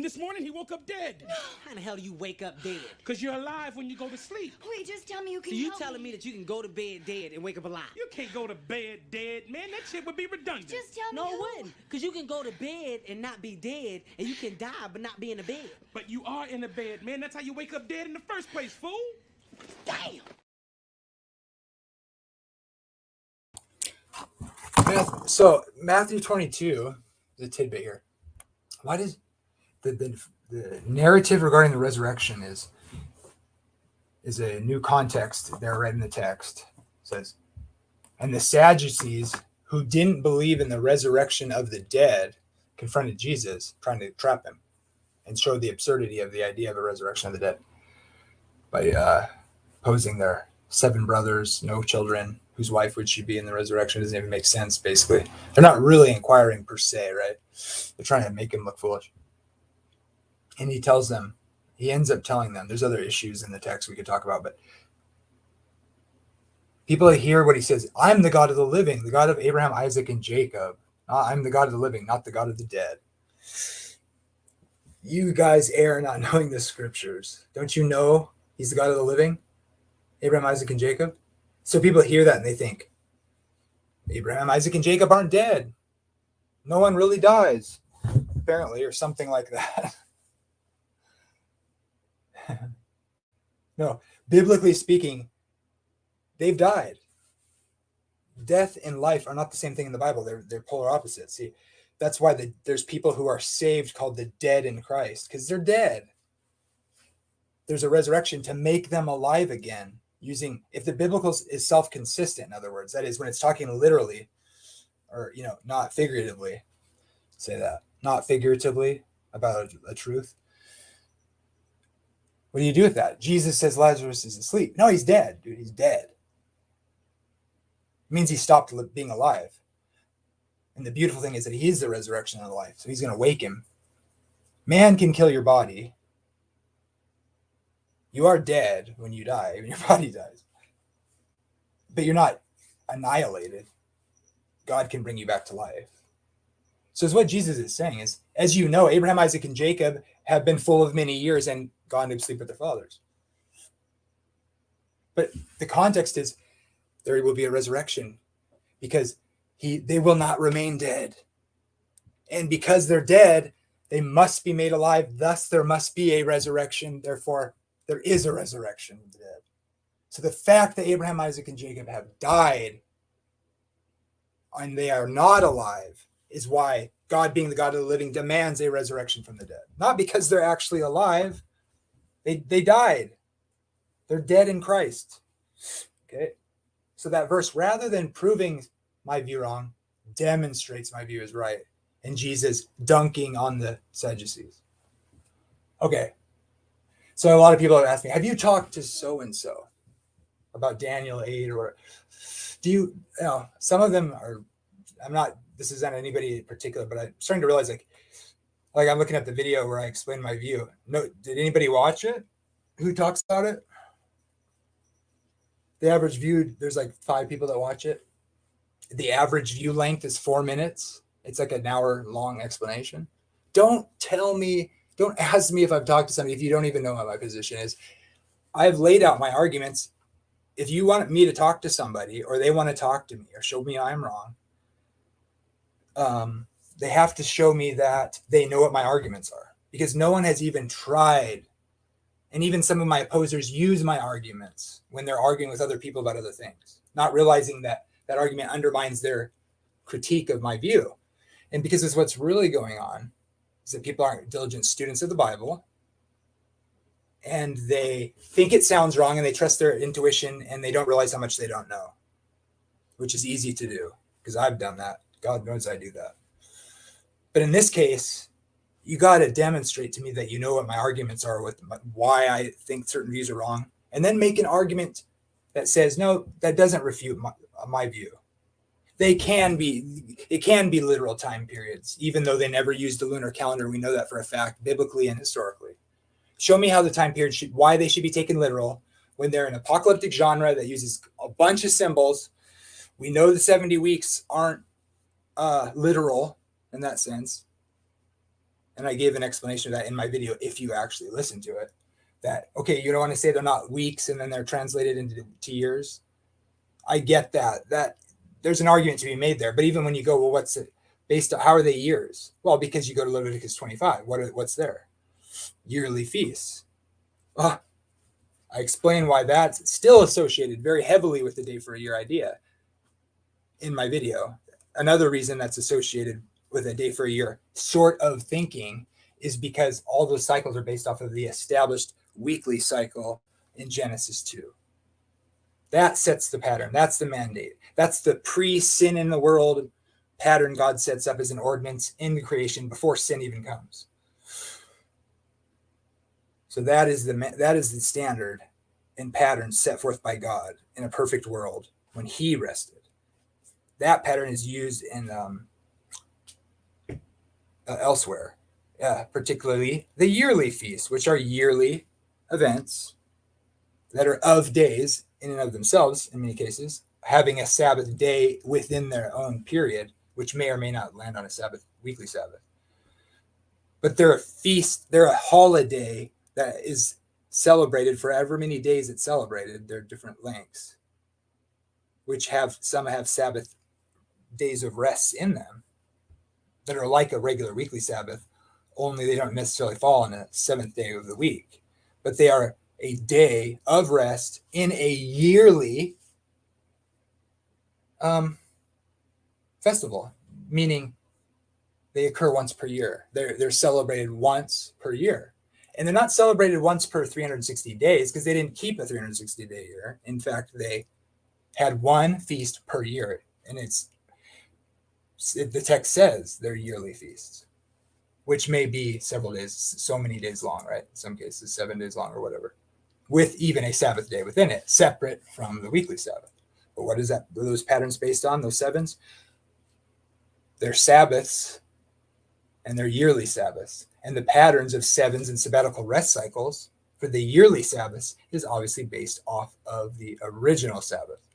this morning he woke up dead. How the hell do you wake up dead? Because you're alive when you go to sleep. Wait, just tell me you can So you help telling me that you can go to bed dead and wake up alive? You can't go to bed dead, man. That shit would be redundant. Just tell me No, it who. wouldn't. Because you can go to bed and not be dead, and you can die but not be in the bed. But you are in the bed, man. That's how you wake up dead in the first place, fool. Damn! So Matthew 22 is a tidbit here. Why does the narrative regarding the resurrection is a new context there right in the text. It says, and the Sadducees who didn't believe in the resurrection of the dead confronted Jesus, trying to trap him and show the absurdity of the idea of a resurrection of the dead by posing their 7 brothers, no children, whose wife would she be in the resurrection? Doesn't even make sense, basically. They're not really inquiring per se, right? They're trying to make him look foolish. And he tells them, he ends up telling them, there's other issues in the text we could talk about, but people hear what he says, I'm the God of the living, the God of Abraham, Isaac, and Jacob. I'm the God of the living, not the God of the dead. You guys err not knowing the scriptures. Don't you know he's the God of the living? Abraham, Isaac, and Jacob? So people hear that and they think, Abraham, Isaac, and Jacob aren't dead. No one really dies, apparently, or something like that. No, biblically speaking, they've died. Death and life are not the same thing in the Bible. They're polar opposites. See, that's why there's people who are saved called the dead in Christ, because they're dead. There's a resurrection to make them alive again. Using, if the biblical is self-consistent, in other words, that is when it's talking literally, or not figuratively, say that, not figuratively about a truth. What do you do with that? Jesus says Lazarus is asleep. No, he's dead, dude. He's dead. It means he stopped being alive. And the beautiful thing is that he is the resurrection and the life. So he's going to wake him. Man can kill your body. You are dead when you die, when your body dies. But you're not annihilated. God can bring you back to life. So it's what Jesus is saying is, as you know, Abraham, Isaac, and Jacob have been full of many years and gone to sleep with their fathers. But the context is there will be a resurrection because they will not remain dead. And because they're dead, they must be made alive. Thus, there must be a resurrection. Therefore, there is a resurrection of the dead. So the fact that Abraham, Isaac, and Jacob have died and they are not alive is why God, being the God of the living, demands a resurrection from the dead. Not because they're actually alive. They died. They're dead in Christ. Okay? So that verse, rather than proving my view wrong, demonstrates my view is right. And Jesus dunking on the Sadducees. Okay. So a lot of people have asked me, have you talked to so-and-so about Daniel 8 or whatever? Do you know, some of them are, this isn't anybody in particular, but I'm starting to realize like I'm looking at the video where I explain my view. No, did anybody watch it? Who talks about it? The average view, there's like 5 people that watch it. The average view length is 4 minutes. It's like an hour long explanation. Don't ask me if I've talked to somebody if you don't even know what my position is. I've laid out my arguments. If you want me to talk to somebody or they want to talk to me or show me I'm wrong, they have to show me that they know what my arguments are, because no one has even tried. And even some of my opposers use my arguments when they're arguing with other people about other things, not realizing that that argument undermines their critique of my view. And because it's what's really going on is that people aren't diligent students of the Bible, and they think it sounds wrong and they trust their intuition and they don't realize how much they don't know, which is easy to do because I've done that. God knows I do that. But in this case, you got to demonstrate to me that you know what my arguments are with why I think certain views are wrong, and then make an argument that says, no, that doesn't refute my view. It can be literal time periods, even though they never used the lunar calendar. We know that for a fact, biblically and historically. Show me how the time period why they should be taken literal when they're an apocalyptic genre that uses a bunch of symbols. We know the 70 weeks aren't literal in that sense. And I gave an explanation of that in my video if you actually listen to it. That, okay, you don't want to say they're not weeks and then they're translated into years. I get that. That there's an argument to be made there. But even when you go, well, what's it based on? How are they years? Well, because you go to Leviticus 25. What's there? Yearly feasts. I explain why that's still associated very heavily with the day for a year idea in my video. Another reason that's associated with a day for a year sort of thinking is because all those cycles are based off of the established weekly cycle in Genesis 2. That sets the pattern. That's the mandate. That's the pre-sin in the world pattern God sets up as an ordinance in the creation before sin even comes. So that is the standard and pattern set forth by God in a perfect world when he rested. That pattern is used in elsewhere, particularly the yearly feasts, which are yearly events that are of days in and of themselves, in many cases, having a Sabbath day within their own period, which may or may not land on a Sabbath, weekly Sabbath. But they're a feast, they're a holiday that is celebrated for however many days it's celebrated. They're different lengths, which some have Sabbath days of rest in them that are like a regular weekly Sabbath, only they don't necessarily fall on a seventh day of the week, but they are a day of rest in a yearly festival, meaning they occur once per year. They're celebrated once per year. And they're not celebrated once per 360 days because they didn't keep a 360-day year. In fact, they had one feast per year. And the text says they're yearly feasts, which may be several days, so many days long, right? In some cases, 7 days long or whatever, with even a Sabbath day within it, separate from the weekly Sabbath. But what is that? What are those patterns based on, those sevens? They're Sabbaths and they're yearly Sabbaths. And the patterns of sevens and sabbatical rest cycles for the yearly Sabbaths is obviously based off of the original Sabbath,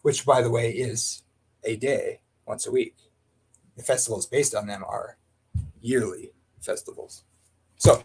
which, by the way, is a day once a week. The festivals based on them are yearly festivals. So